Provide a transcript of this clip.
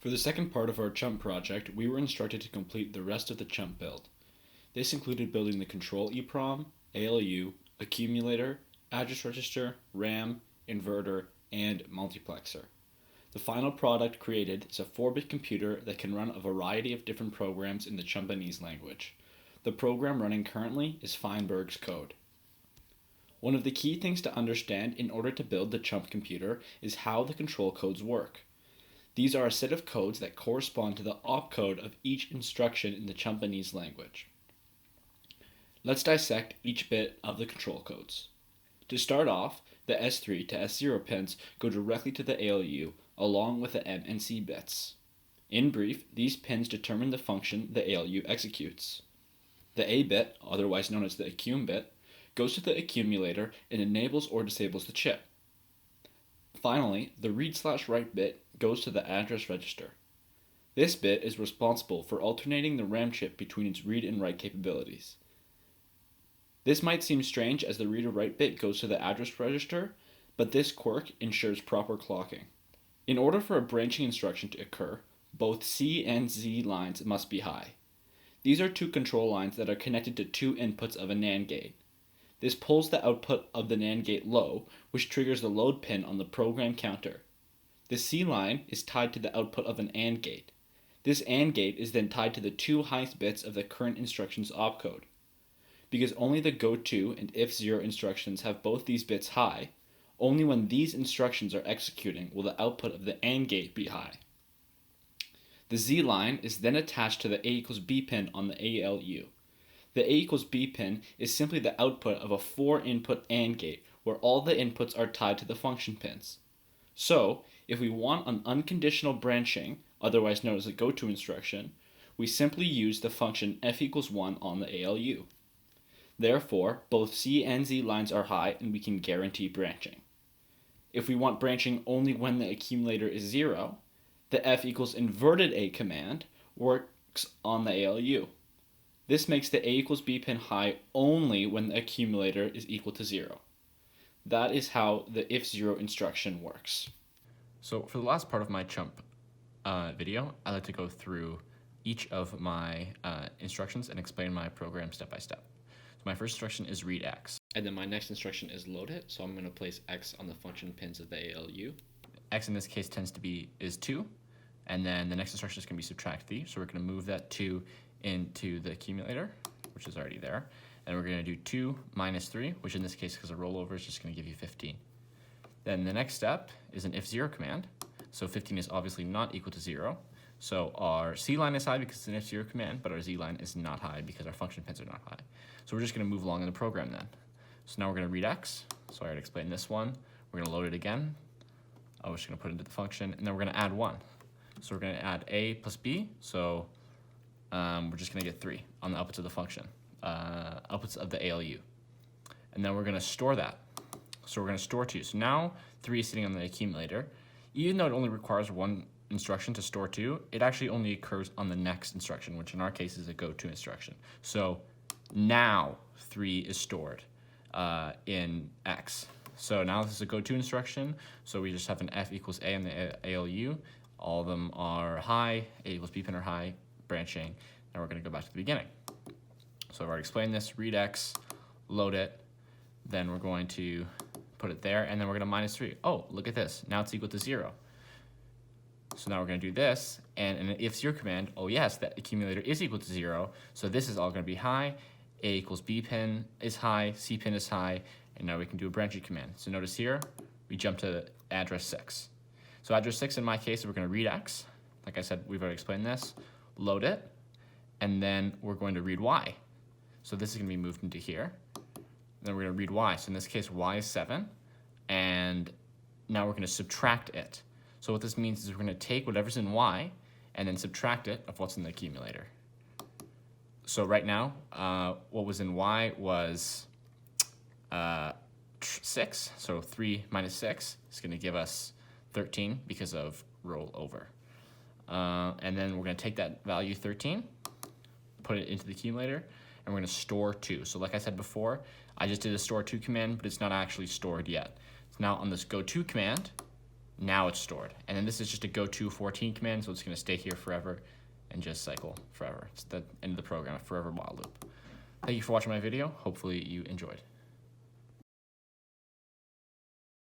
For the second part of our CHUMP project, we were instructed to complete the rest of the CHUMP build. This included building the control EEPROM, ALU, accumulator, address register, RAM, inverter, and multiplexer. The final product created is a 4-bit computer that can run a variety of different programs in the Chumpinese language. The program running currently is Feinberg's code. One of the key things to understand in order to build the CHUMP computer is how the control codes work. These are a set of codes that correspond to the opcode of each instruction in the Chumpinese language. Let's dissect each bit of the control codes. To start off, the S3 to S0 pins go directly to the ALU along with the M and C bits. In brief, these pins determine the function the ALU executes. The A bit, otherwise known as the accum bit, goes to the accumulator and enables or disables the chip. Finally, the read/write bit goes to the address register. This bit is responsible for alternating the RAM chip between its read and write capabilities. This might seem strange as the read or write bit goes to the address register, but this quirk ensures proper clocking. In order for a branching instruction to occur, both C and Z lines must be high. These are two control lines that are connected to two inputs of a NAND gate. This pulls the output of the NAND gate low, which triggers the load pin on the program counter. The C line is tied to the output of an AND gate. This AND gate is then tied to the two highest bits of the current instruction's opcode. Because only the goto and if0 instructions have both these bits high, only when these instructions are executing will the output of the AND gate be high. The Z line is then attached to the A equals B pin on the ALU. The A equals B pin is simply the output of a 4-input AND gate where all the inputs are tied to the function pins. So, if we want an unconditional branching, otherwise known as a goto instruction, we simply use the function f equals 1 on the ALU. Therefore, both C and Z lines are high and we can guarantee branching. If we want branching only when the accumulator is 0, the f equals inverted A command works on the ALU. This makes the A equals B pin high only when the accumulator is equal to 0. That is how the if0 instruction works. So for the last part of my CHUMP video, I like to go through each of my instructions and explain my program step by step. So my first instruction is read X. And then my next instruction is load it, so I'm going to place X on the function pins of the ALU. X in this case is 2, and then the next instruction is going to be subtract 3, so we're going to move that 2 into the accumulator, which is already there, and we're going to do 2 minus 3, which in this case, because of rollover, is just going to give you 15. Then the next step is an if0 command, so 15 is obviously not equal to 0, so our C line is high because it's an if0 command, but our Z line is not high because our function pins are not high. So we're just going to move along in the program then. So now we're going to read X, so I already explained this one. We're going to load it again. I'm just going to put it into the function, and then we're going to add 1. So we're going to add A plus B, so we're just going to get 3 on the outputs of the function, outputs of the ALU. And then we're going to store that. So we're going to store 2. So now 3 is sitting on the accumulator. Even though it only requires one instruction to store 2, it actually only occurs on the next instruction, which in our case is a goto instruction. So now 3 is stored in X. So now this is a goto instruction, so we just have an f equals A in the ALU. All of them are high, A equals B pin are high, branching. Now we're going to go back to the beginning. So I've already explained this, read X, load it, then we're going to put it there, and then we're going to minus 3. Oh, look at this, now it's equal to 0. So now we're going to do this, and in an if0 command, oh yes, that accumulator is equal to 0, so this is all going to be high, A equals B pin is high, C pin is high, and now we can do a branching command. So notice here, we jump to address 6. So address 6 in my case, we're going to read X. Like I said, we've already explained this. Load it, and then we're going to read Y. So this is going to be moved into here. Then we're going to read Y. So in this case, Y is 7, and now we're going to subtract it. So what this means is we're going to take whatever's in Y and then subtract it of what's in the accumulator. So right now, what was in Y was 6, so 3 minus 6 is going to give us 13 because of rollover. And then we're going to take that value 13, put it into the accumulator, and we're going to store 2. So like I said before, I just did a store 2 command, but it's not actually stored yet. So now on this go to command, Now it's stored. And then this is just a go-to 14 command, so it's going to stay here forever and just cycle forever. It's the end of the program, a forever while loop. Thank you for watching my video. Hopefully you enjoyed.